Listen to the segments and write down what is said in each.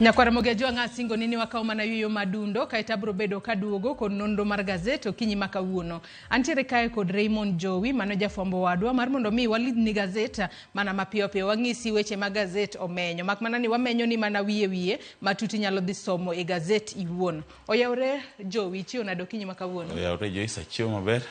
Nyakwara Mogejo ng'asingo nini wakaw mana yuyo madundo kaita bro bedo kaduogo kod nonro mar gazet okinyi makawuono. Antiere kae kod Raymond Jowi mano jafwambo wadwa mar mondo mi walid ni gazet mana mapiyo piyo wang'isi weche mag gazet omenyo. Mak mana ni wamenyo ni mana wiye matuti nyalo dhi somo e gazet iwuon. Oyawre Jowi chiwo nado kinyi makawuono. Oyawre Jowi sachiwo maber.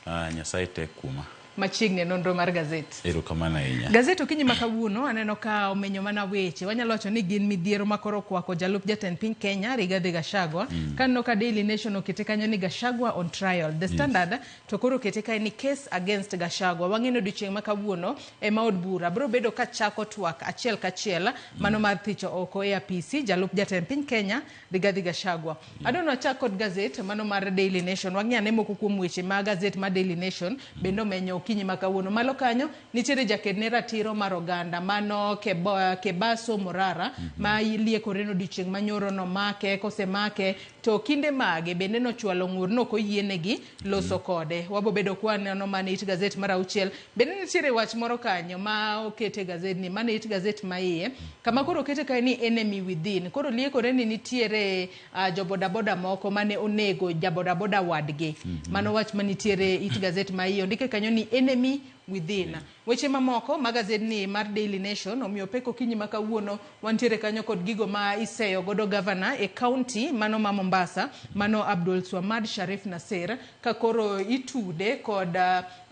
Nyasaye tek kuma. Machigne nonro mar gazet. Erokamano ahinya. Gazet okinyi makawuono aneno ka omenyo mana weche. Wanyalo wacho ni gin midhiero makoro kwako jalup jatend piny Kenya Rigathi Gachagua. Kanno ka Daily Nation okete kanyo ni Gachagua on trial. The Standard to koro okete kanyo ni case against Gachagua. Wang'eno odiochieng' makawuono ema od bura bro bedo ka chako twak achiel kachiel mano mar thicho oko e apisi jalup jatend piny Kenya Rigathi Gachagua. Adonwa chako kod gazet mano mar Daily Nation. Wang'ane moko kuom weche mag gazet mar Daily Nation bendo menyo kinyi makawuono. Malo kanyo nitiere jakedne ratiro mar oganda mano Kebaso Morara ma liekore no odiochieng' manyoro no make kosemake to kinde mage bende no chwalo ng'ur no koyienegi loso kode. Wabo bedo kwaneno mane it gazet mar 6 bende nitiere wach moro kanyo ma okete gazet ni mane it gazet maiye kama koro okete kanyo ni enemy within. Koro liekore ni nitiere jobodaboda moko mane onego jabodaboda wadgi. Mano wach manitiere it gazet maiye ondike kanyo ni enemy within. Weche mamoko magazet ni mar Daily Nation omiyo peko kinyi makawuono wantiere kanyo kod gigo ma iseyo godo governor e county mano ma Mombasa mano Abdul Swamad Sharif Nasir ka koro itude kod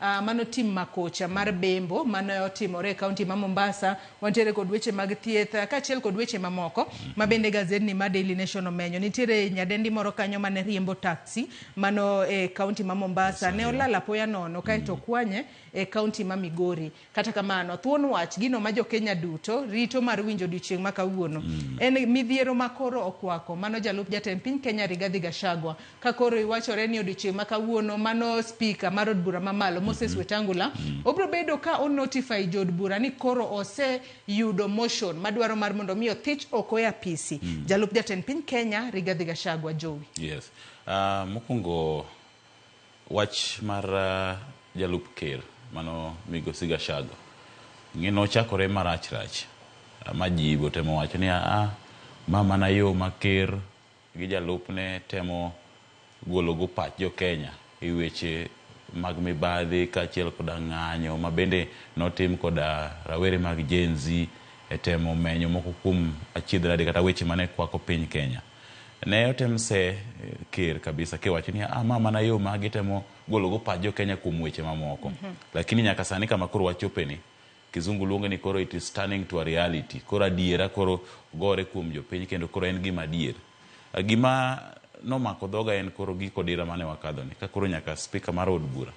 mano tim makocha mar Bembo mano otimore e county ma Mombasa. Wantiere kod weche mag thieth kaachiel kod weche mamoko mabende gazet ni mar Daily Nation omenyo. Nitiere nyadendi moro kanyo mane riembo taxi mano e county ma Mombasa ne olala apoya nono kaeto kwanye e county ma Migori. Kata kamano thuon wach gino ma jo Kenya duto rito mar winjo odiochieng' makawuono en midhiero makoro okwako mano jalup jatend piny Kenya Rigathi Gachagua ka koro iwachore ni odiochieng' makawuono mano speaker mar od bura mamalo Moses Wetangula obro bedo ka o notify jod bura ni koro ose yudo motion madwaro mar mondo mi othich oko e apisi jalup jatend piny Kenya Rigathi Gachagua. Jowi. Yes. Mokwongo wach mar jalup ker mano Migosi Gachagua ng'ino chakore marach majibo temo wacho ni mama na yo maker gi jalupne temo gologo pach jo Kenya e weche mag mibadhi kaachiel koda ng'anyo mabende notim koda rawere mag Gen Z e temo menyo moko kuom achiedh kata weche mane kwako piny Kenya. Ne otem se ker kabisa kiwacho ni mama na yo ma gitemo gologo pach jo Kenya kuom weche mamoko. Lakini nyaka sani kama koro wachopeni kizungu luonge ni koro it is turning to a reality. Koro adiera koro gore kuom jo piny kendo koro en gima adier. Gima nomako dhoga en koro giko dira mane wakadhoni ka koro nyaka speaker mar od bura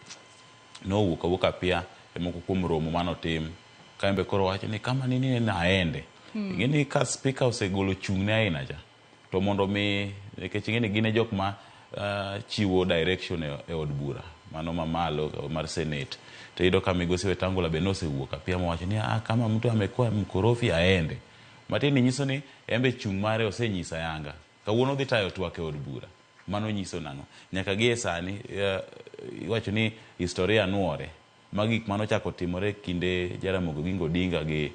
nowuok apia e moko kuom romo manotim kaembe koro wacho ni kama nini naende. Ing'eni ka speaker osegolo chung'ne aina cha to mondo mi nikech ing'eni gine jok ma chiwo direction e od bura mano mamalo mar Senate to ido ka Migosi Wetangula be nosewuok apia mowacho ni kama mtu amekuwa mkorofi aende. Matini nyiso ni embe chung' mare osenyisa yanga kawuono dhi tayo twak e od bura. Mano nyiso nang'o nyaka gie sani iwacho ni historia nuore magik mano chako timore kinde Jaramogi Oginga Odinga gi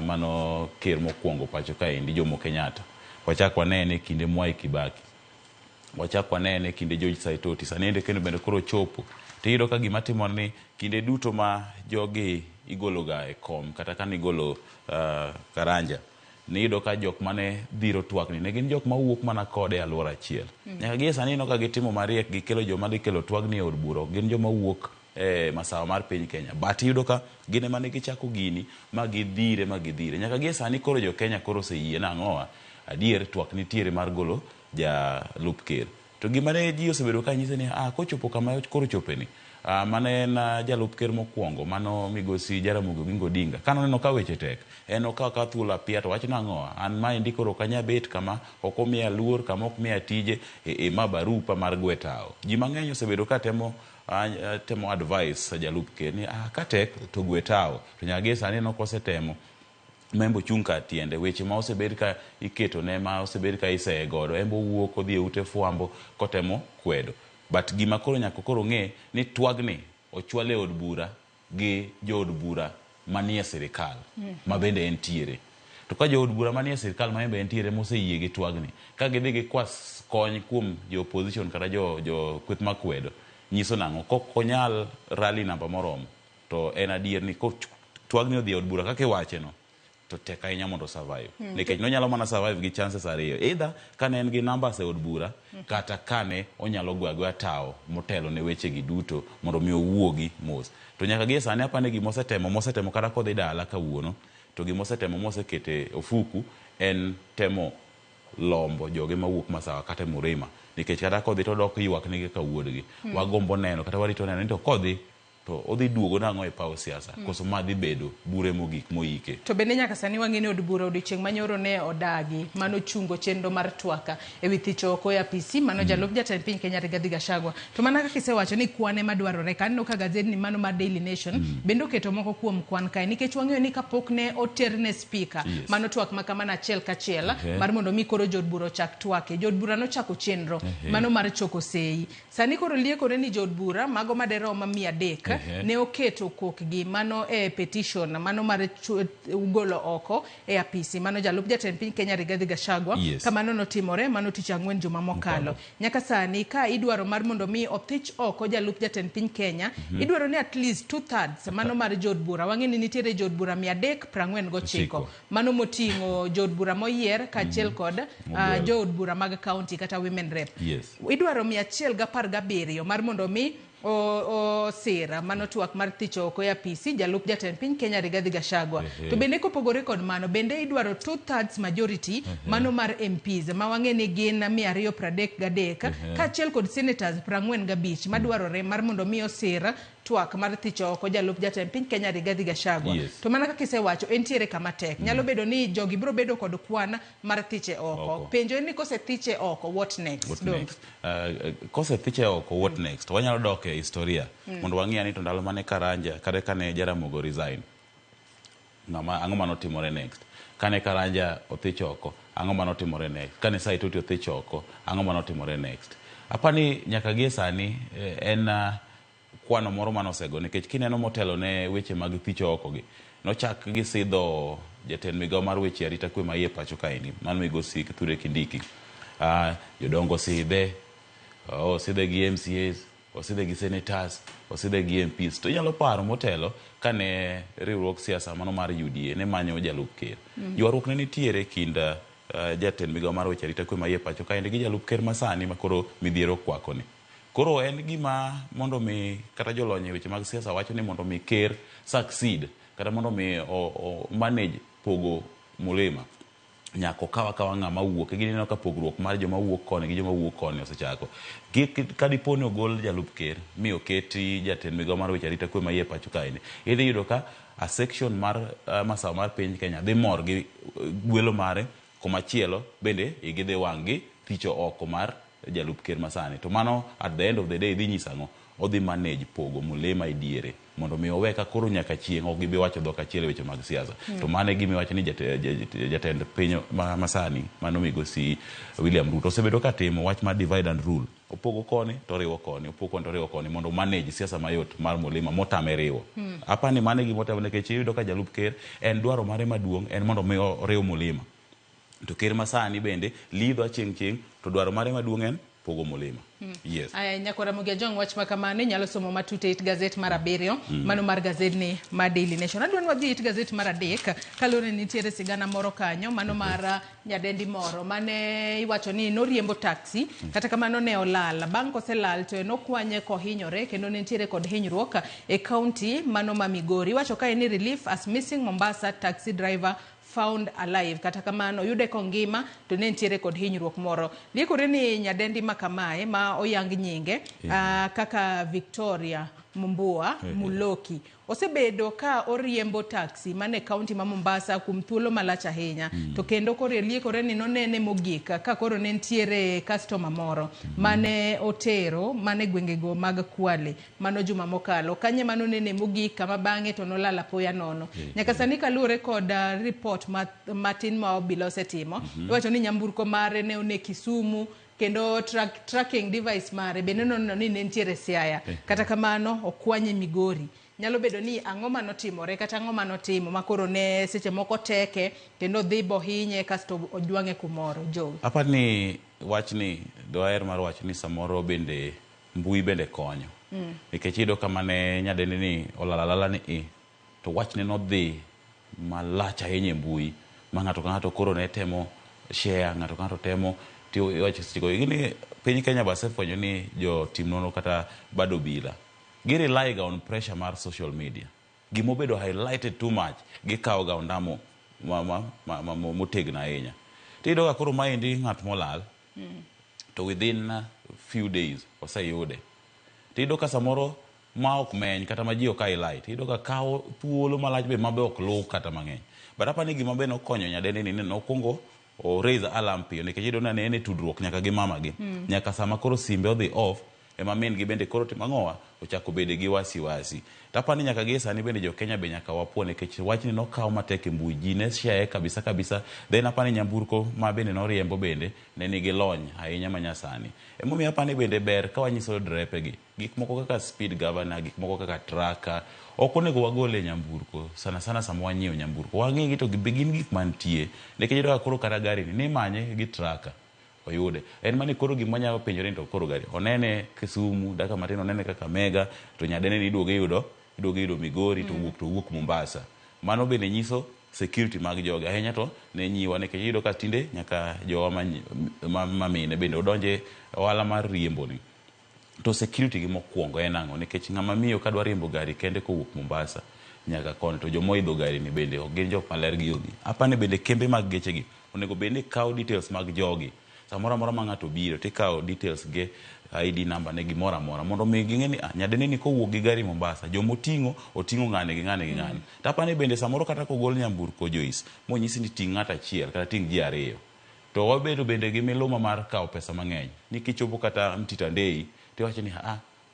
mano ker mokwongo pacho kaendi Jomo Kenyatta. Wachak wanene kinde Mwai Kibaki, wachak wanene kinde George Saitoti, sanende kendo bende koro chopo. Tiyudo ka gima timore ni kinde duto ma jogi igologa e kom kata kan igolo karanja niyudo ka jok mane dhiro twak ni ne gin jok ma wuok mana kode alwora achiel. Nyaka gie sani no ka gitimo mariek gikelo joma dhi kelo twak ni e od bura gin joma wuok masawa mar piny Kenya. But iyudo ka gine mane gichako gini ma gidhire. Nyaka gie sani koro jo Kenya koro oseyie nang'owa adier twak nitiere mar golo jalup ker. To gima ne ji osebedo ka nyise ni kochopo kama koro chopeni mane na jalup ker mokwongo mano Migosi Jaramogi Oginga Odinga kanoneno ka weche tek en okawo ka thuolo apia to wacho nang'owa an maendi koro kanya bet kama ok omiya luor kama ok miya tije ma barupa mar gwetao. Ji mang'eny osebedo ka temo advice jalup ker ni ka tek to gwetao to nyaka gie sani nokosetemo membo chung' ka tiende weche ma osebed ka iketo ne ma osebed ka iseye godo embo wuok odhi e ute fwambo kotemo kwedo. But gima koro nyaka koro ng'e ni twagni ochwale od bura gi jo od bura manie sirikal mabende entiere. to ka jood bura manie sirkal ma embe entiere moseyie gi twagni ka gidhi gikwas kony kuom jo opposition kata jo kweth makwedo nyiso nang'o kok onyal rally namba moromo to en adier ni twagni odhi od bura kaka iwache no to tek ahinya mondo survive nikech nonyalo mana survive gi chances ariyo either kane en gi numbers e od bura kata kane onyalo gwa tawo motelo ne weche gi duto mondo mi owuogi mos to nyaka gi sani apane gi mosetemo kata kodhi dala kawuono to gi mosetemo mosekete ofuku en temo lombo joge mawuok Masawa kata Murima nikech kata kodhi to dok ywak nigi ka wuodgi wagombo neno kata warito neno ni to kodhi to odhi duogo nang'o e paw siasa koso madhi bedo bure mogik moike to bende nyaka sani wang'eni od bura odiochieng' manyoro ne odagi mano chungo chenro mar twaka e wi thicho oko e apisi mano jalup jatend piny Kenya Rigathi Gachagua to mana kaka isewacho ni kwane madwarore kaneno ka gazet ni mano mar Daily Nation bende oketo moko kuom kwan kae nikech wang'eyo ni kapok ne oterne speaker mano twak ma kamano achiel kachiel mar mondo mi koro jod bura ochak twake jod bura nochako chenro mano mar choko sei sani koro liekore ni jod bura mago maderoma 300 ne oketo kokgi mano e petition mano mar ugolo oko e apisi mano jalup jatend piny Kenya Rigathi Gachagua kamano notimore mano tich ang'wen juma mokalo nyaka sani ka idwaro mar mondo mi othich oko jalup jatend piny Kenya idwaro ni at least 2/3 mano mar jod bura wang'eni nitiere jod bura 349 mano moting'o jod bura moyier kaachiel kod jod bura mag county kata women rep idwaro 117 mar mondo mi o sira mano twak mar thicho oko e apisi jalup jatend piny Kenya Rigathi Gachagua to bende kopogore kod mano bende idwaro 2/3 majority mano mar MPs ma wang'eni gin 233 kaachiel kod senators 45 madwarore mar mondo mi osira twak mar thicho oko jalup jatend piny Kenya Rigathi Gachagua to mana kaka isewacho entiere kama tek nyalo bedo ni jogi biro bedo kod kwan mar thiche oko penjo ni kose thiche oko what next kose thiche oko what next wanyalo dok e historia mondo wang'e ni to ndalo mane Karanja kare kane Jaramogo resign ang'o manotimore next kane Karanja othich oko ang'o manotimore next kane Saitoti othich oko ang'o manotimore next apani nyaka gie sani en kwano moro manosego nikech kineno motelo ne weche mag thicho oko gi nochak gi sidho jatend migao mar weche arita kwe maiye pacho kaeni mano migosi Kithure Kindiki jodongo sidhe gi MCAs osidhe gi senators osidhe gi MPs to nyalo paro motelo kane riwruok siasa mano mar UDA ne manyo jalup ker ywaruok ne nitiere kind jatend migao mar weche arita kwe maiye pacho kaeni gi jalup ker masani makoro midhiero kwako ni koro en gima mondo mi kata jolony e weche mag siasa wacho ni mondo mi ker succeed kata mondo mi manage pogo mulema nyako kawa ng'ama wuok gineno ka pogruok mar joma wuok koni gi joma wuok koni osechako ka diponi ogol jalup ker mi oketi jatend migao mar weche arita kwe maiye pacho kaeni idhi yudo ka a section mar Masawa mar piny Kenya dhi mor gi gwelo mare komachielo bende igidhi wang' gi thicho oko mar jalup ker masani to mano at the end of the day dhi nyisang'o odhi manage pogo mulema idiere mondo mi owe ka koro nyaka chieng' ok gibi wacho dhok achiel weche mag siasa to mane gimi wacho ni jatend piny masani mano migosi William Ruto osebedo ka timo wach mar divide and rule opogo koni to riwo koni opogo koni to riwo koni mondo manage siasa mayot mar mulema motame riwo apani mane gimotamo nikech iyudo ka jalup ker en dwaro mare maduong' en mondo mi oriw mulema to ker masani bende lidho chieng' to dwaro mare maduong' en pogo mulema yes aya nyakora Mugiajong wach makamane nyalo somo matute it gazet mar 7 mano mar gazet ni ma Daily Nation adwan wadhi it gazet mar 3 kalore nitiere sigana moro kanyo mano mar nyadendi moro mane iwacho ni noriembo taxi kata kamano ne olal bang' koselal to nokwanye kohinyore kendo nitiere kod hinyruok e county mano ma Migori iwacho ka ni relief as missing Mombasa taxi driver found alive kata kamano yude kongima to ne ntiere kod hinyruok moro liekore ni nyadendi makamae ma oyang nyinge kaka Victoria Mumbua Muloki osebedo ka oriembo taxi mane county ma Mombasa kum thuolo malach ahinya to kendo kore liekore ni nonene mogik ka koro ne ntiere customer moro mane otero mane gwengego mag Kwale mano juma mokalo kanye mano nene mogik kama bang'e to nolala poya nono nyaka sani kalure kod report matin ma obila osetimo iwacho ni nyamburko mare ne one Kisumu kendo tracking device mare bende nono ni nentiere Siaya kata kamano okwanye Migori nyalo bedo ni ang'o manotimore kata ang'o manotimo makoro ne seche moko teke kendo dhi bohinye kasto ojwang'e kumoro Jowi. Aparo ni wachni doher mar wacho ni samoro bende mbui bende konyo nikech iyudo kama ne nyadendi ni olalalala ni to wachne nodhi malach ahinya e mbui ma ng'ato ka ng'ato koro ne temo share, ng'ato ka ng'ato temo wacho siko gini piny Kenya basefwenyo ni jo tim nono kata bado bila rely ga on pressure mar social media gimobedo highlighted too much gikawo ga ondamo motegno ahinya tiyudo ka koro maendi ng'at molal to within few days oseyude tiyudo ka samoro ma ok meny kata ma ji ok highlight tiyudo ka kawo thuolo malach be mabe ok luw kata mang'eny but apani gima be nokonyo nyadendi ni nokungo o raise alarm piyo nikech iyudo na ne tudruok nyaka gi mama gi nyaka sama koro simbe odhi off ema min gi bende koro timang'owa ochako bede gi wasiwasi tapani nyaka gi sani bende jo Kenya be nyaka wapuo nikech wachni nokawo matek e mbui ji ne share kabisa then apani nyamburko ma bende noriembo bende ne nigi lony ahinya manyasani emomiyo apani bende ber ka wanyiso drepe gi gik moko kaka speed governor gik moko kaka tracker ok onego wagole nyamburko sana sama wanyiewo nyamburko wang'e gi to gin gik mantie nikech iyudo ka koro kata gari ni manye gi tracker oyude en mani koro gima nyalo penjore to koro gari onene Kisumu daka matin onene kaka Mega to nyadene ni iduoge yudo Migori to wuok Mombasa mano bende nyiso security mag joga ahinya to ne nyiwa nikech iyudo ka tinde nyaka jowa mamine bende odonje ohala mar riembo ni to security gi mokwongo en ang'o nikech ng'ama miyo kadwa riembo gari kende kowuok Mombasa nyaka koni to jomoidho gari ni bende ok gin jok maler gi yogi apani bende kembe mag geche gi onego bende kawo details mag jogi samoro amora ma ng'ato biro tikawo details ge ID number ne gimoro amora mondo mi ging'e ni nyadene ni kowuok gi gari Mombasa oting'o ng'ane gi ng'ane tapani bende samoro kata kogol nyamburko Joyce monyisi ni ting' ng'ato achiel kata ting' ji ariyo to wabedo bende gi miluma mar kawo pesa mang'eny nikichopo kata Mtitandei tiwacho ni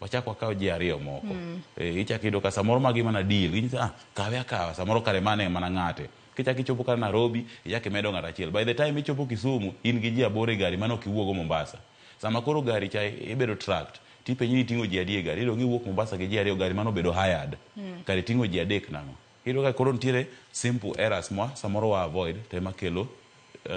wachak wakawo ji ariyo moko ichak iyudo ka samoro magi mana deal ginyisi kawe akawa samoro kare mana ng'ate kichak ichopo kata Nairobi ichak imedo ng'ato achiel by the time ichopo Kisumu in gi ji aboro e gari mano kiwuogo Mombasa sama koro gari cha ibedo tracked tipenyi ni ting'o ji adi e gari iyudo giwuok Mombasa gi ji ariyo gari mano bedo hired kare ting'o ji adek nang'o iyudo ka koro nitiere simple errors samoro wa avoid to ema kelo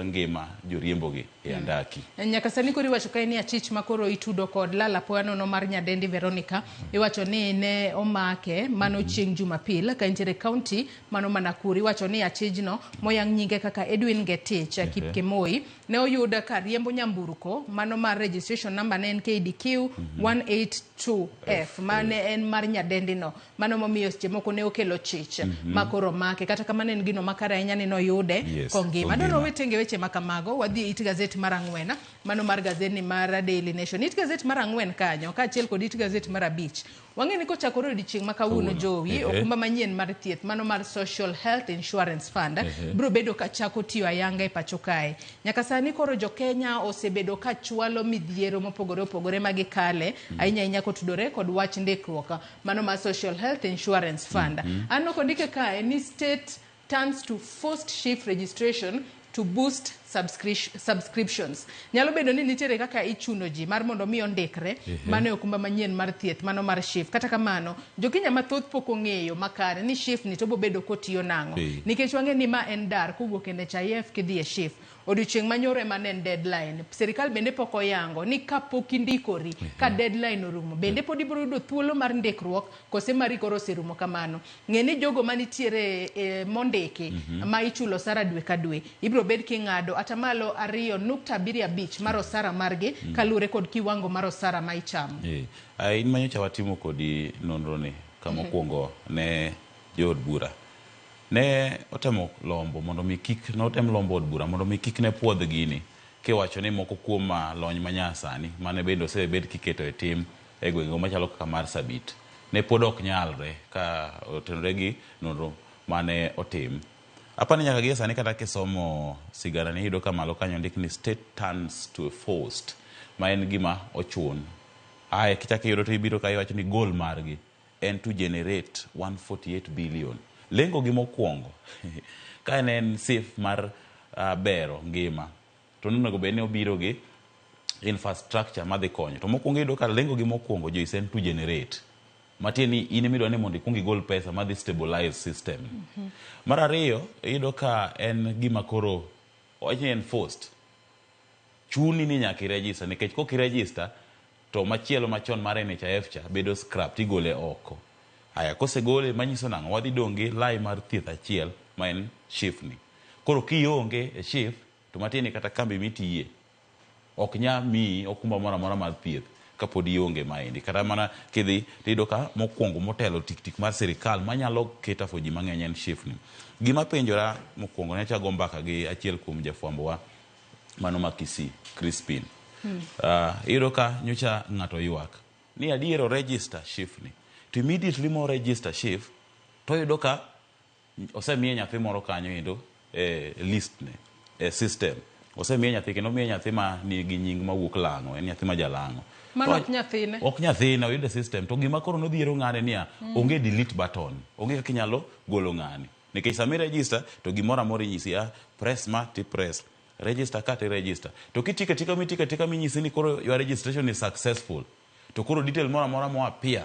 ngima joriembo gi e andaki nyaka sani koro iwacho ka ni achich makoro itudo kod lala poano no mar nyadendi Veronica iwacho ni ne omake mano chieng' Jumapil ka intere county mano Nakuru iwacho ni achijno moyang' nyinge kaka Edwin Getich Kipkemoi ne oyuda ka riembo nyamburko mano mar registration number ne en KDQ 182F mane en mar nyadendi no mano momiyo seche moko ne okelo chich makoro make kata kamane en gino makare ahinya ni noyude kongima dono wetenge weche makamago wadhi it gazeti mar ang'wen mano mar gazeti mar Daily Nation it gazeti mar ang'wen kanyo kaachiel kod it gazeti mar abich wang'e ni kochakore odiochieng' ma kawuono Jowi okumba manyien mar thieth mano mar Social Health Insurance Fund biro bedo ka chako tiyo ayanga e pacho kae nyaka sani koro jo Kenya osebedo ka chwalo midhiero mopogore opogore magikale ahinya kotudore kod wach ndikruok mano mar Social Health Insurance Fund ano kodike kae ni state turns to forced shift registration to boost subscriptions nyalo bedo ni nitiere kaka ichuno ji mar mondo mi ondikre mano okumba manyien mar thieth mano mar SHIF kata kamano jo Kenya mathoth pok ong'eyo makare ni SHIF ni to bobedo kotiyo nang'o nikech wang'e ni ma en dar kowuok e NHIF kidhi e SHIF odiochieng' manyoro ema ne en deadline sirikal bende pok oyango ni kapok indikori ka deadline orumo bende pod ibiro yudo thuolo mar ndikruok kose mari koro oserumo kamano ng'e ni jogo manitiere mondiki ma ichulo sara dwe ka dwe ibiro bed king'ado atamalo 2.75 mar osara margi kalure kod kiwango mar osara ma ichamo in manyocha watimo kodi nonro ni kama kwongo ne jod bura ne otemo lombo mondo mi kik notem lombo od bura mondo mi kik ne puodh gini kiwacho ni moko kuom lony manyasani mane bende osebed kiketo e tim e gwenge machalo kaka mar Sabit ne pod ok nyalre ka otenore gi nonro mane otim apani nyaka gi sani kata kisomo sigara ni yudo kamalo kanyo ndik ni state turns to a forced ma en gima ochun kichaki yudo to ibiro ka iwacho ni goal margi en to generate 148 billion lengo gi mokwongo ka en safe mar bero ngima to nonego bed ni obiro gi infrastructure madhi konyo to mokwongo yudo ka lengo gi mokwongo Joyce en to generate matieni in emidwa ni mondo ikwong igol pesa madhi stabilize system. Mar ariyo, iyudo ka en gima koro wachni enforced. Chuni ni nyaka irejista, nikech kok irejista to machielo machon mar NHIF cha bedo scrap tigole oko. Aya, kosegole manyiso nang'o, wadhi donge lai mar thieth achiel ma en SHIF ni. Koro kionge e SHIF to matieni kata kambi mitiye ok nya miyi okumba moro amora mar thieth kapod ionge maendi. Kata mana kidhi tiyudo ka mokwongo motelo tik mar sirikal manyalo keta for ji mang'eny en SHIF ni. Gima penjora mokwongo, ne chago mbaka gi achiel kuom jafwambowa mano ma Kisii, Crispin. Iyudo ka nyocha ng'ato ywak ni adiero register SHIF ni, to immediately mo register SHIF to iyudo ka osemiye nyathi moro kanyo endo list ne system. Osemiye nyathi kendo miye nyathi ma nigi nying mawuok Lang'o, en nyathi ma Jalang'o. Mano ok nyathine. Ok nyathine, oyude system. To gima koro nodhiero ng'ane niya, onge delete button. Onge kaka inyalo golo ng'ani. Nikech sami register to gimoro amora inyisi press ma ti press. Register ka ti register. To kitika tika minyisi ni koro your registration is successful. To koro detail mora mora mo appear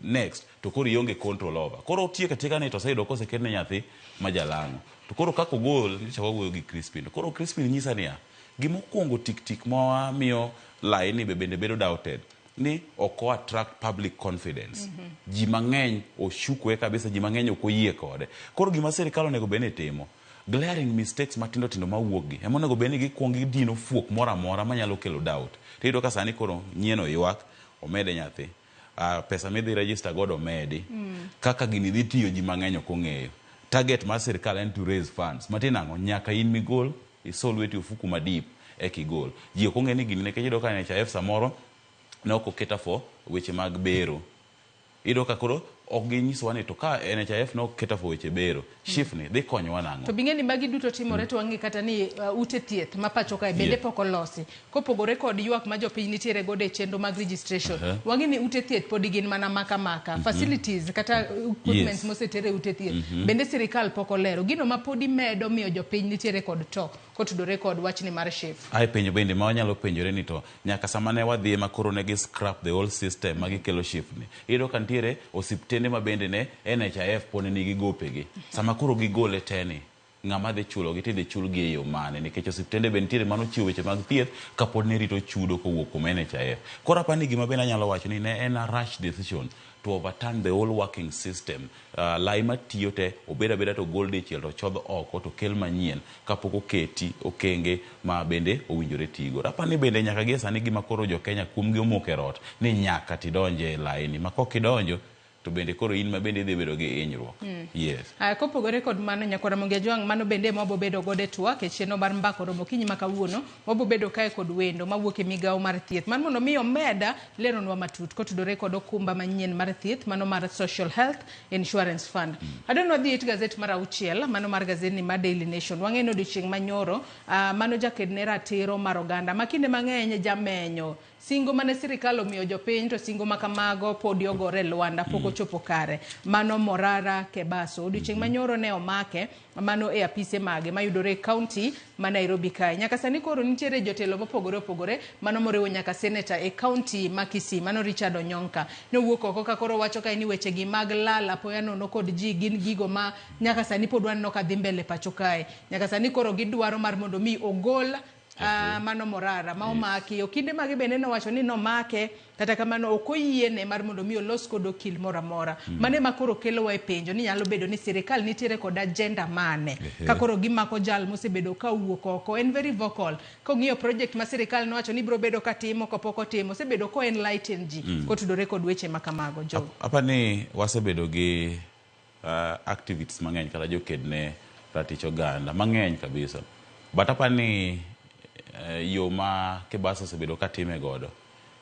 next to koro ionge control over. Koro tieka tika ne to sayudo koseketne nyathi ma Jalang'o. To koro kako gol nicha wawuoyo gi Crispin. Koro Crispin nyisa niya, gimokwongo tik ma miyo line be bende bedo doubted ni ok attract public confidence. Ji mang'eny oshukwe kabisa, ji mang'eny ok oyie kode. Koro gima sirikal onego bene timo, glaring mistakes matindo tindo mawuokgi ema onego bene gikwong gidino fuok mora mora manyalo kelo doubt. Tiyudo ka sani koro nyieno ywak omede nyathi, pesa midhi register godo omedi, kaka gini dhi tiyo ji mang'eny ok ong'eyo. Target mar sirikal en to raise funds. Matin ang'o, nyaka in migol isol lweti ofuku madip ekigol. Ji ok ong'e ni gini nikech iyudo ka NHIF samoro ne ok oketa for weche mag bero. Iyudo ka koro ok ginyisowa ni to ka NHIF ne ok keta for weche bero, SHIF ni dhi konyowa nang'o. To bing'e ni magi duto timore to wang'e kata ni ute thieth ma pacho kae bende pok olosi. Kopogore kod ywak ma jopiny nitiere godo e chenro mag registration. Wang'e ni ute thieth pod gin mana maka. Facilities kata equipments mosetere ute thieth. Bende sirikal pok olero. Gino ma pod imedo miyo jopiny nitiere kod to kotudore kod wachni mar SHIF. Ai penjo bende ma wanyalo penjore ni to nyaka sama ne wadhi ma koro ne gi scrap the whole system ma gikelo SHIF ni. Iyudo ka nitiere osiptende ma bende ne NHIF pone nigi gopegi. Sama koro gigole teni, ng'ama dhi chulo gi tidhi chul gi e yo mane, nikech osiptende bende nitiere mano chiwo weche mag thieth kapod ne rito chudo kowuok kuom NHIF. Koro apani gima bende anyalo wacho ni ne en a rash decision to overturn the whole working system. Lai matiyo te obeda beda to gol dichiel to chodh oko to kel manyien kapok oketi okenge ma bende owinjore tigo. Apani bende nyaka gi sani gima koro jo Kenya kuomgi omok e rot ni nyaka tidonje e laini, ma kok idonjo to bende koro in ma bende dhi bedo gi hinyruok. Yes. Kopogore kod mano nyakwara Mongia Jwang', mano bende wabo bedo godo e twak e chenro mar mbako romo kinyi ma kawuono. Wabo bedo kae kod wendo mawuok e migawo mar thieth. Mano mondo miyo meda leronwa matut kotudore kod okumba manyien mar thieth, mano mar Social Health Insurance Fund. Adonwa dhi it gazet mar 6, mano mar gazet mar Daily Nation. Wang'e no odiochieng' manyoro, mano jakedne ratiro mar oganda makinde mang'eny jamenyo singo mane sirikal omiyo jopiny, to singo makamago podi ogore Luanda pok ochopo kare. Mano Morara Kebaso odiochieng' manyoro ne omake, mano e apise mage mayudore e kaunti ma Nairobi kae. Nyaka sani koro nitiere jotelo mopogore, mano moriwo nyaka senator e kaunti ma Kisii, mano Richard Onyonka. Ne owuok oko ka koro wacho kae ni weche gi mag lal apoya nono kod ji gin gigo ma nyaka sani pod wan no kadhi mbele pacho kae. Nyaka sani koro gidwaro mar mondo mi ogol mano Morara ma omaki. Okinde mage bende nowacho ni nomake, kata kamano ok oyiene mar mondo mi olos kod okil moro amora. Mane ma koro kelo wa e penjo ni nyalo bedo ni sirikal nitiere kod agenda mane ka koro gimako jal mosebedo ka wuok oko. En very vocal kong'iyo project ma sirikal nowacho ni biro bedo katimo kapok otimo, osebedo ko enlighten ji kotudore kod weche makamago. Jo apani wasebedo gi activities mang'eny kata jokedne ratich oganda mang'eny kabisa, but apani yo ma Kebaso osebedo katime godo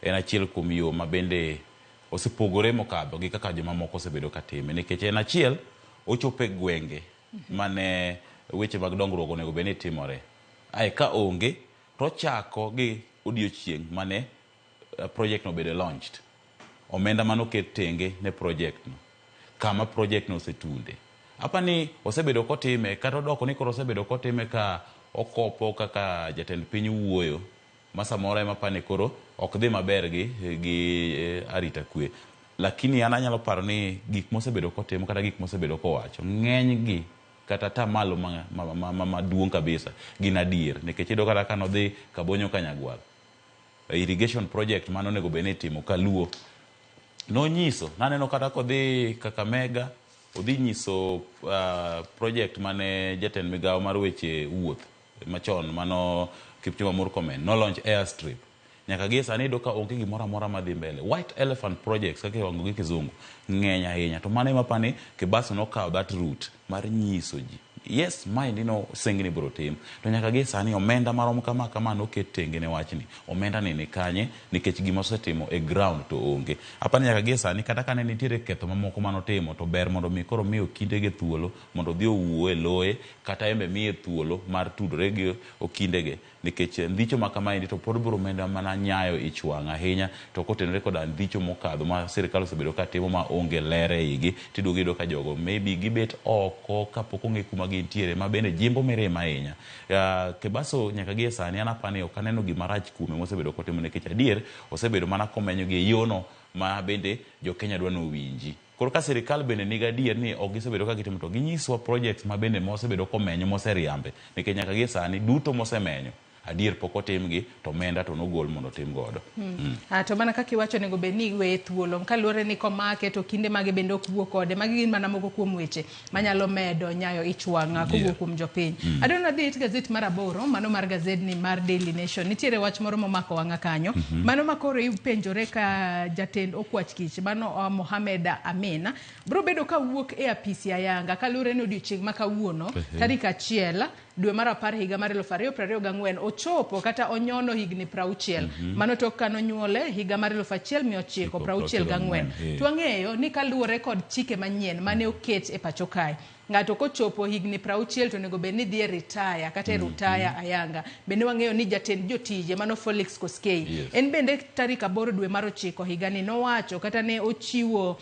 en achiel kuom yo ma bende osepogore mokadho gi kaka joma moko osebedo katime, nikech en achiel ochope gwenge mane weche mag dongruok onego bende timore. Ai ka onge to chako gi odiochieng' mane project no bede launched, omenda mano ket tenge ne project no, kama project no osetunde. Apani osebedo kotime kata odoko ni koro osebedo kotime ka okopo kaka jatend piny wuoyo ma samoro ema pani koro ok dhi maber gi arita kwe. lakini an anyalo paro ni gik mosebedo kotimo kata gik mosebedo kowacho ng'eny gi kata tamalo maduong' kabisa gin adier, nikech iyudo kata kano dhi Kabonyo Kanyagwal irrigation project mano onego bed ni itimo Kaluo nonyiso, naneno kata kodhi Kakamega odhi nyiso project mane jatend migawo mar weche wuoth machon mano Kipchumba Murkomen no launch airstrip. Nyaka gie sani iyudo ka onge gimoro amora madhi mbele. White Elephant projects kaka iwango gi kizungu ng'eny ahinya, to mano ema pani Kibaso nokawo that route mar nyiso ji yes mind singni biro tim, to nyaka gie sani omenda marom kama noket tenge ne wachni. Omenda ni kanye nikech gima osetimo e ground to onge. Apani nyaka gie sani kata kane nitiere ketho mamoko manotimo to ber mondo mi koro miyo kindege thuolo mondo dhi owuo e loye kata embe miye thuolo mar tudore gi okindege, nikech ndhicho makamaendi to pod biro medo mana nyayo ich wang' ahinya to kotenore koda ndhicho mokadho ma sirikal osebedo ka timo ma onge lere igi, tiduogo iyudo ka jogo maybe gibet oko kapok ong'e kuma gintiere ma bende jimbo mirima ahinya. Kibaso nyaka gie sani anapani ok aneno gima rach kuome mosebedo kotimo, nikech adier osebedo mana komenyo gi yono ma bende jo Kenya dwa nowinji. Koro ka sirikal bende niga adier ni ok gisebedo ka gitimo to ginyiswa projects ma bende mosebedo komenyo moseriambe, nikech nyaka gie sani duto mosemenyo adier pok otimgi to omenda to nogol mondo tim godo. To mana kaka iwacho nego bed ni iweye thuolo kaluwore ni komake to kinde mage bende ok wuo kode, magi gin mana moko kuom weche manyalo medo nyayo ich wang' kowuok kuom jopiny. Adona dhi it gazet mar 8 mano mar gazedni mar Daily Nation, nitiere wach moro momako wang'a kanyo mano makoro ipenjore ka jatend okwach kich mano Mohamed Amin bro bedo ka wuok e apisi ayanga kaluwore ni odiochieng' ma kawuono tarik 1 dwe mar 10 higa mar 2024 ochopo kata onyono higni 60 mano tok kanonyuole higa mar 1964. To ang'eyo ni kaluwore kod chike manyien mane oket e pacho kae, ng'ato kochopo higni 60 to nego bed ni dhi retire kata retire ayanga. Bende wang'eyo ni jatend jotije mano Felix Koskei en bende tarik 8 dwe mar 9 higa ni nowacho kata ne ochiwo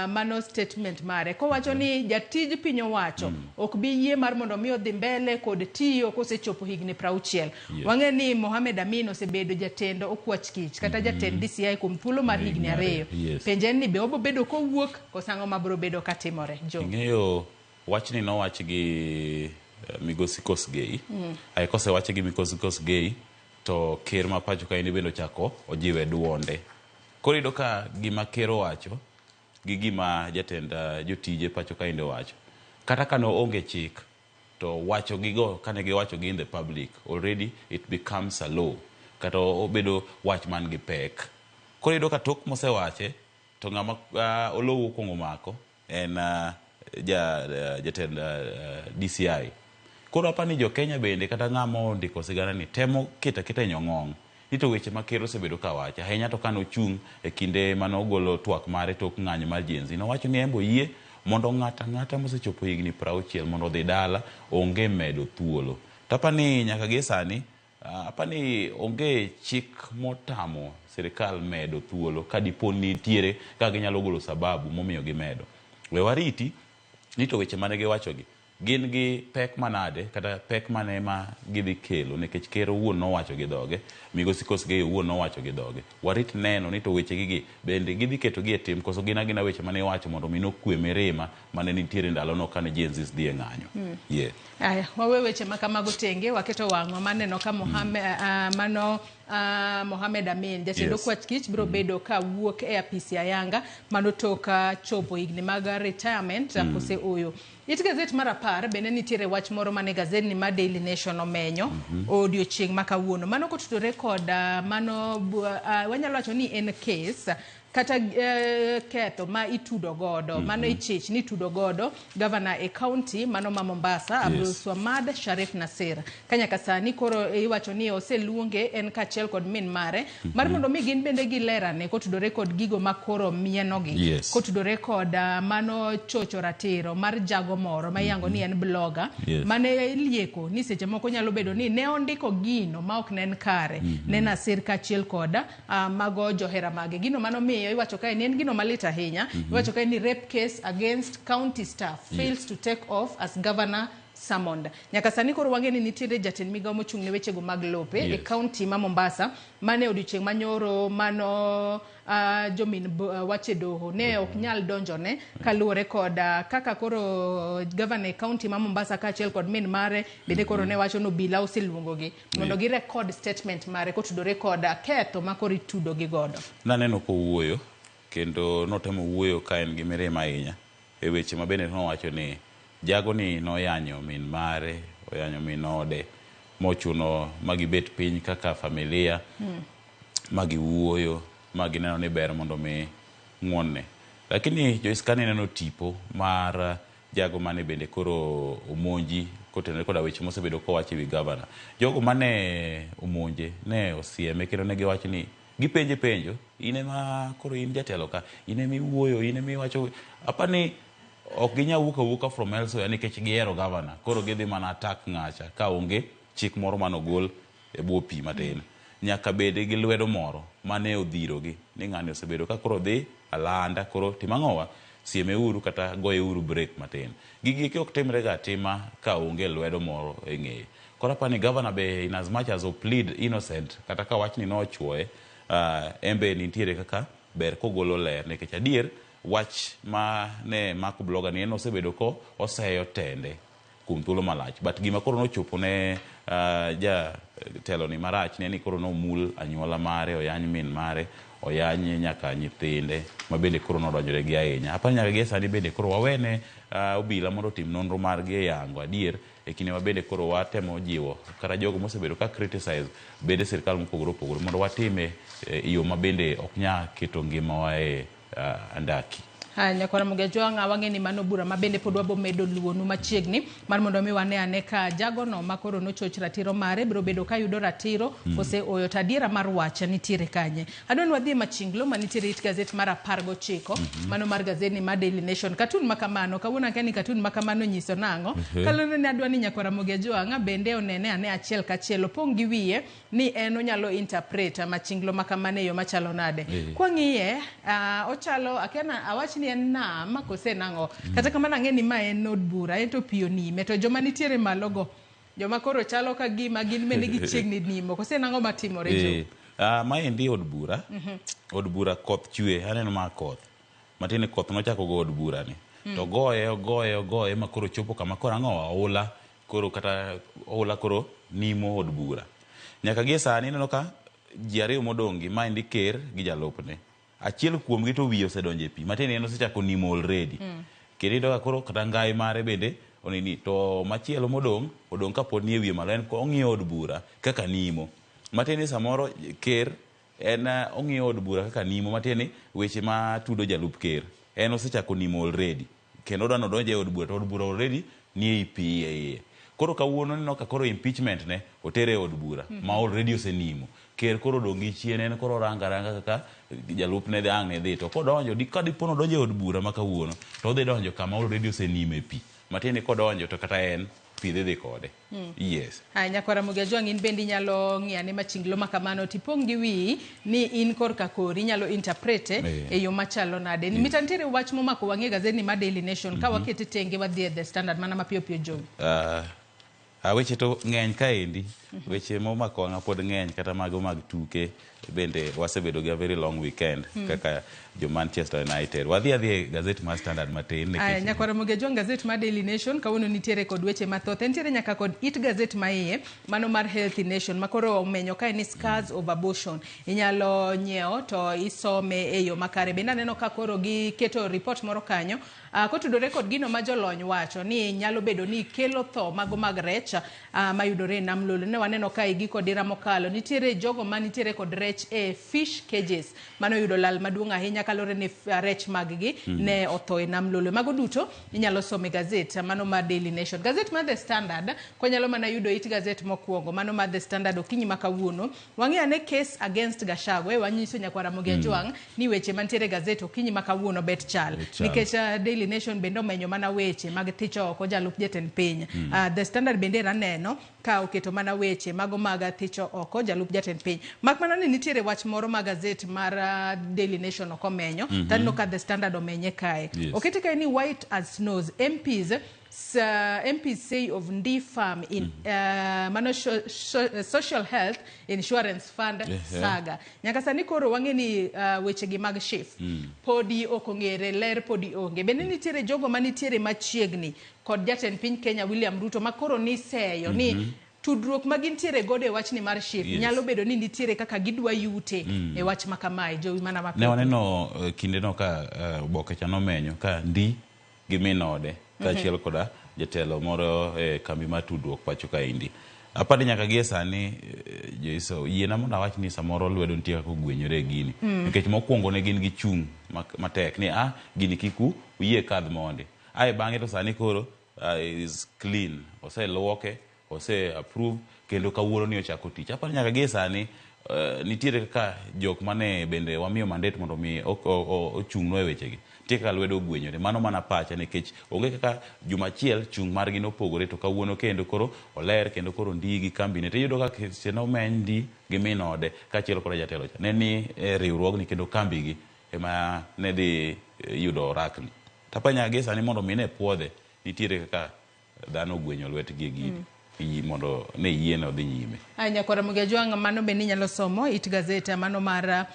mano statement mare kowacho ni jatij piny owacho ok bi yie mar mondo mi odhi mbele kod tiyo kosechopo higni 60. Wang'e ni Mohamed Amin osebedo jatend okwach kich kata jatend DCI kuom thuolo mar higni 2. Penjen ni be obo bedo kowuok kosango mabro bedo katimore jo. Ng'eyo wachni nowach gi Migosi Kosgei. Ai kosewach gi Migosi Kosgei to ker ma pacho ka indi bendo chako ojiwe duonde. Koro iyudo ka gima ker owacho gi gima jatend jotije pacho ka indi wacho kata kano onge chik to wacho gigo kane giwacho gi in the public already it becomes a law kata obedo wach man gi pek. Koro iyudo ka tok mosewache to ng'ama olowo kongo mako en jatend DCI. Koro apani jo Kenya bende kata ng'ama ndiko sigana ni temo kita nyong'ong nito weche ma ker osebedo ka wacho ahinya to kano chung e kinde manogolo twak mare tok ng'anyo mar jenzi nowacho ni embo yie mondo ng'ata mosechopo higni 60 mondo dhi dala onge medo thuolo. Tapani nyaka gie sani apani onge chik motamo sirikal medo thuolo ka dipo ni nitiere ka ginyalo golo sababu momiyo gimedo. We wariti nito weche mane giwacho gi gin gi pek manade kata pek mane ma gidhi kelo, nikech ker owuon nowacho gi dhoge, Migosi Kosgei owuon nowacho gi dhoge. Warit neno ni to weche gigi bende gidhi keto gi e tim koso gina weche mane wacho mondo mino kwe mirima mane nitiere ndalo no kane jenzis dhi e ng'anyo. Aya wawe weche makamago tenge waketo wang'wa maneno ka Mohamed Amin jatend okwach kich biro bedo ka wuok e apisi ayanga mano toka chopo higni mag retirement kose oyo. It gazet mar 10 bende nitiere wach moro mane gazedni mar Daily Nation omenyo odiochieng' ma kawuono mano kotudore kod mano wanyalo wacho ni en case kata ketho ma itudo godo mano ichich ni itudo godo governor e county mano ma Mombasa Abdulswamad Sharif Nasir kanya kasani koro iwacho ni oseluonge en kachiel kod min mare mar mondo mi gin bende gi lerane kotudore kod gigo makoro mienogi kotudore kod mano chocho ratiro mar jago moro ma yango ni en blogger mane lieko ni seche moko nyalo bedo ni ne ondiko gino ma ok nen kare ne Nasir kachiel kod mago johera mage gino mano mi iwacho kae ni en gino malita ahinya iwacho kae ni rape case against county staff fails to take off as governor summoned. Nyaka sani koro wang'e ni nitiere jatend migao mochung' ne wechego mag lope e kaunti ma Mombasa mane odiochieng' manyoro mano jomin wache doho ne ok nyal donjone kaluwore kod kaka koro gavana e kaunti ma Mombasa kaachiel kod min mare bende koro ne wacho no obila oseluongogi mondo gi record statement mare kotudore kod ketho ma koro itudogi godo. Naneno kowuoyo kendo notemo wuoyo ka en gi mirima ahinya e weche ma bende nowacho ni jago ni noyanyo min mare, oyanyo min ode, mochuno magibet piny kaka familia, magiwuoyo, magineno ni ber mondo mi ng'wonne. Lakini Joiskani neno tipo mar jago mane bende koro omonji kotenore koda weche mosebedo kowacho wi gavana. Jogo mane omonje ne osieme kendo ne giwacho ni gipenje penjo, ine ma koro in jatelo ka, ine mi wuoyo, ine mi wacho apani ok ginya wuka from elsewhere nikech gihero gavana. Koro gidhi mana attack ng'acha ka onge chik moro manogol e bwo pi matin. Nyaka bede gi lwedo moro mane odhirogi ni ng'ani osebedo ka koro dhi alanda koro timang'owa sieme uru kata goye uru break matin. Gigi ok timre ga tima ka onge lwedo moro e ng'eye. Koro apani gavana be in as much as o plead innocent kata ka wachni no ochwoye, embe nitiere kaka ber kogolo ler nikech adier wach ma ne Mark Bloga ni en osebedo ko oseyo tende kuom thuolo malach, but gima koro nochopo ne ja telo ni marach ne ni koro nomul anyuola mare, oyany min mare, oyany nyaka nyithinde ma bende koro nodonjore gi ahinya. Apani nyaka gi sani bende koro wawene obila mondo tim nonro margi e yango adier e kinde ma bende koro watemo jiwo kata jogo mosebedo ka criticize bende sirkal mopogore opogore mondo watime yo ma bende ok nya keto ngimawa e andaki. Nyakwara Mugejwanga wang'e ni mano bura ma bende pod wabo medo luonu machiegni mar mondo mi wane ane ka jago no makoro nochoch ratiro mare biro bedo ka yudo ratiro ose oyo tadiera mar wacha nitiere kanye. Adon wadhi machinglo manitiere it gazet mar 19 mano mar gazeti ma Daily Nation. Katun makamano kawuona kani katun makamano nyiso nango kalone ne adwani Nyakwara Mugejwanga bende onene ane achiel kachiel opong gi wiye ni en onyalo interpret machinglo makamane yo machalo nade. Kwang'iye ochalo akena awachni en nama kose nango kata kamana ng'e ni ma en od bura ento piyo nime to joma nitiere malogo joma koro chalo ka gima gin bende gichiegni nimo kose nango matimore jo. Ma endi od bura. Od bura koth chwe, aneno ma koth matine koth nochako go od bura ni to goye ma koro chopo kama koro ang'owa oula koro kata oula koro nimo od bura. Nyaka gie sani neno ka ji ariyo modongi ma endi ker gi jalupne. Achiel kuom gi to wiyo osedonje pi matene en osechako nimo already. Kendo koro kata ngai mare bende onini to machielo odong ka pod nie wiye malo en ko ong'iyo od bura kaka nimo. Matene samoro ker en ong'iyo od bura kaka nimo matene weche ma tudo jalup ker en osechako nimo already. Kendo odano donje od bura to od bura already nie pi e. Koro kawuono neno ka koro impeachment ne otere od bura ma already osenimo. Ker koro dongi chien en koro ranga kaka jalup ne ang' ne dhi to kodonjo kadipono donjo e od bura ma kawuono to odhi donjo kama already osenimo e pi matini kodonjo to kata en pi dhi kode. Yes. Nyakwara Mugejwanga in bendi nyalo ng'iane machinglo makamano tipong gi wi ni in korka kori nyalo interprete e yo machalo nade. Mitantiere wach momako wang'e gazeti ma Daily Nation ka wakete tenge wadhi e The Standard mana mapiyo piyo jo. Weche to ng'eny kaendi weche momako wang'a pod ng'eny kata mago mag tuke bende wasebedo gi a very long weekend kaka jo Manchester United. Wadhi e gazet mar Standard matin nekech Nyakwara Mugejwanga gazet mar Daily Nation kawuono nitiere kod weche mathoth entiere nyaka kod it gazet ma iye mano mar Healthy Nation makoro omenyo kae ni scars of abortion inyalo nyiewo to isome e yo makare. Bende aneno ka koro giketo report moro kanyo kotudore kod gino ma jolony wacho ni nyalo bedo ni kelo tho mago mag rech mayudore e nam lolo. Ne waneno ka giko dira mokalo nitiere jogo manitiere kod rech e fish cages mano yudo lal maduong' ahinya kalore ni rech mag-gi ne otho e nam lolo. Mago duto inyalo some gazet mano mar Daily Nation. Gazet mar The Standard konyalo mana yudo it gazet mokwongo mano mar The Standard okinyi makawuono wang'e ane case against Gachagua wanyiso Nyakwara Mugejwanga ni weche mantiere gazet okinyi makawuono bet chal nikech Daily Nation bende omenyo mana weche mag thicho oko jalup jatend piny. The Standard bende raneno ka oketo mana weche weche mago mag thicho oko jalup jatend piny. Mak mana ni nitiere wach moro ma gazet mar Daily Nation okomenyo, tanno ka The Standard omenye kae. Okete kae ni white as snows, MPs say of Ndi Farm in Social Health Insurance Fund saga. Nyaka sani koro wang'e ni weche gi mag SHIF. Podi okong'ere, ler podi onge. Bende nitiere jogo manitiere machiegni kod jatend piny Kenya William Ruto makoro ni seyo ni tudruok magintiere gode e wach ni mar SHIF nyalo bedo ni nitiere kaka gidwa yute e wach makamae jowi mana mapiyo. Ne waneno kindeno ka oboke cha nomenyo ka Ndi gi minode kachiel koda jatelo moro e kambi mar tudruok pacho ka Indi. Apani nyaka gie sani Joiso yiena mondo awach ni samoro lwedo nitie kaka ogwenyore gini. Nikech mokwongo ne gin gi chung matek ni gini kiku uyie kadh monde. Ae bang'e to sani koro is clean. Oseluoke, ose approve kendo kawuono ni ochako tich. Apani nyaka gie sani nitiere kaka jok mane bende wamiyo mandate mondo mi ochung'no e wechegi. Kaka lwedo ogwenyore mano mana pacha nikech onge kaka jumachiel chung margi nopogore to kawuono kendo koro oler kendo koro Ndi gi kambine tiyudo ka seno meny Ndi gi minode kachiel kod jatelo cha ne ni riwruogni kendo kambigi ema ne dhi yudo rakni. Tapanya gesa ni mondo mine puodhe nitiere kaka dhano ogwenyo lwetgi gini mondo ne yiene odhi nyime. Anya kora mugejwanga mano be ninyalo somo it gazeta mano mar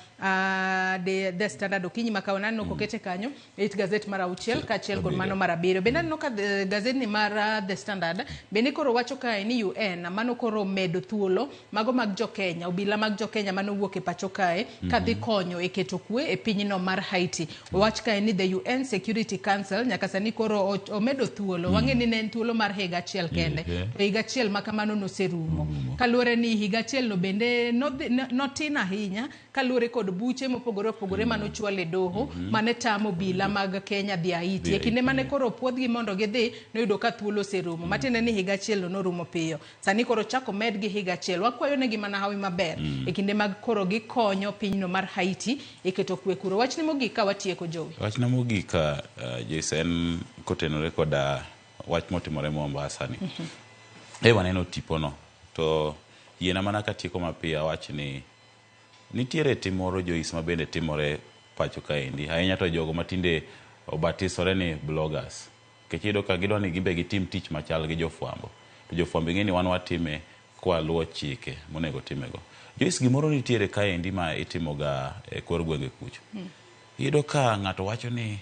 The Standard okinyi makaona no kokete kanyo it gazet mar auchiel kachiel kod mano mar abiro. Bende no ka gazet ni mar The Standard bende koro wacho kae ni UN mano koro medo thuolo mago mag jo Kenya obila mag jo Kenya mano wuok e pacho kae kadhi konyo e keto kwe e pinyno mar Haiti. Wach kae ni the UN Security Council nyaka sani koro omedo thuolo wang'e ni ne thuolo mar higa achiel kende to higa achiel makamano noserumo kaluore ni higa achiel no bende notin ahinya kaluore kod buche mopogore opogore manochwale doho mane tamo bila mag Kenya dhi Haiti e kinde mane koro puodhgi mondo gidhi noyudo ka thuolo serumo matinde ni higa achiel no rumo piyo sani koro chako med gi higa achiel wakwayo ne gima na hawi maber e kinde mag koro gikonyo pinyno mar Haiti e keto kwe kuro. Wachni mogik ka watieko jowi. Wachna mogik ka Jason kotenore kod wach motimore Mombasa ni. Waneno tipono to yiena mana katieko mapiyo wach ni nitiere timoro Jois mabende timore pacho kaendi ahinya to jogo matinde obatisore ni bloggers kechido ka gidwa ni gimbe gitim tich machal gi jofwambo to jofwambo ng'eni wan watime kwa luo chike monego timego. Jois gimoro nitiere kaendi ma itimoga e kor gwenge kucho iyudo ka ng'ato wacho ni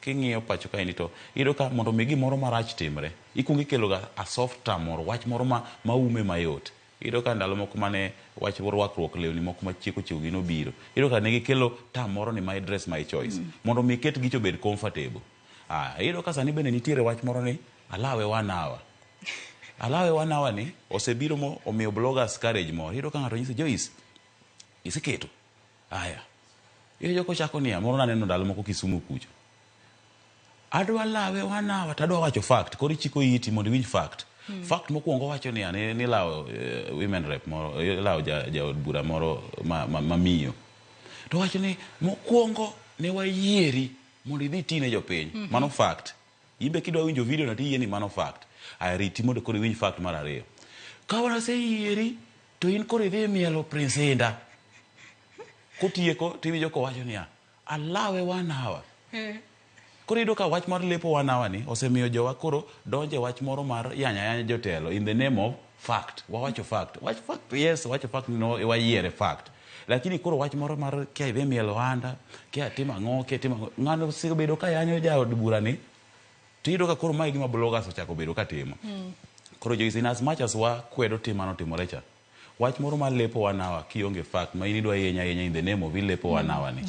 king'iyo pacho kaendi to iyudo ka mondo mi gimoro marach timre ikungi keloga a soft term moro wach moro maume mayot. Iyudo ka ndalo moko mane wach rwakruok lewni moko machieko gi nobiro iyudo ka ne gikelo term moro ni my dress my choice mondo mi ket gicho bed comfortable. Iyudo ka sani bende nitiere wach moro ni alawe 1 hour. Alawe 1 hour ni osebiro mo omiyo bloggers courage moro. Iyudo ka ng'ato nyise Jois isiketo iyo ko chako niya moro naneno ndalo moko Kisumu kucho adwa lawe 1 hour tadwa wacho fact kori chiko iti mondo winj fact. Fact mokuongo wacho ni lao women rep moro lao ja bura moro mamiyo to wacho ni mokuongo ne wayieri mondo idhi tine jopiny mano fact. Imbe kidwa winjo video na tiyie ni mano fact riti mondo koro winj fact mar ariyo ka wana se yieri to in koro idhi mielo Prince Indah kotieko tiwijo ko wacho niya alawe 1 hour. Koro iyudo ka wach mar lepo 1 hour ni osemiyo jowa koro donje wach moro mar yanya jotelo in the name of fact. Wawacho fact. Wach fact yes wacho fact no wayiere fact. Lakini koro wach moro mar kia idhi mielo Ohanda kia timo ang'o kia timo ng'ano sibedo ka yanyo jaod bura ni tiyudo ka koro mai gima bloggers ochako bedo ka timo. Koro Jois in as much as kwedo timano timore cha wach moro mar lepo 1 hour kionge fact ma inidwa yenya in the name of lepo 1 hour ni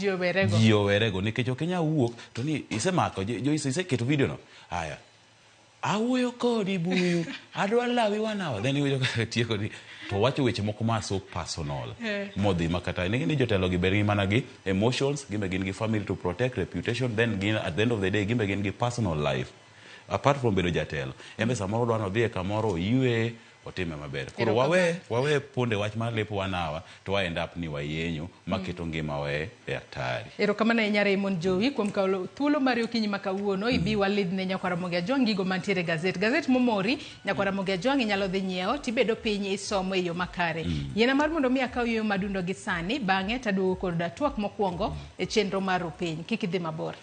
jio werego nikech okenya wuok to ni isemako Jois iseketo video no awuoyo kodi buyu adwa lawi 1 hour then iwijo ka tieko ni to wacho weche moko ma so personal modhi makata ni jotelo gi beri mana gi emotions gimbe gin gi family to protect reputation then gin at the end of the day gimbe gin gi personal life apart from bedo jatelo embe samoro dwano dhi kamoro yue otime maber. Koro wawe punde wach mar lepo wanawa to wa end up ni wayenyo maketo ngima we e hatari. Erokamano e Raymond Jowi kuom kawo thuolo mar okinyi ma kawuono ibi walid ne Nyakwaramogi Ajwang' gigo mantiere gazet momori Nyakwaramogi Ajwang' inyalo dhi nyiewo tibedo piny isomo e yo makare. Yiena mar mondo mi akaw yo madundo gi sani bang'e taduogo kod twak mokwongo e chenro mar opiny. Kik idhi mabor.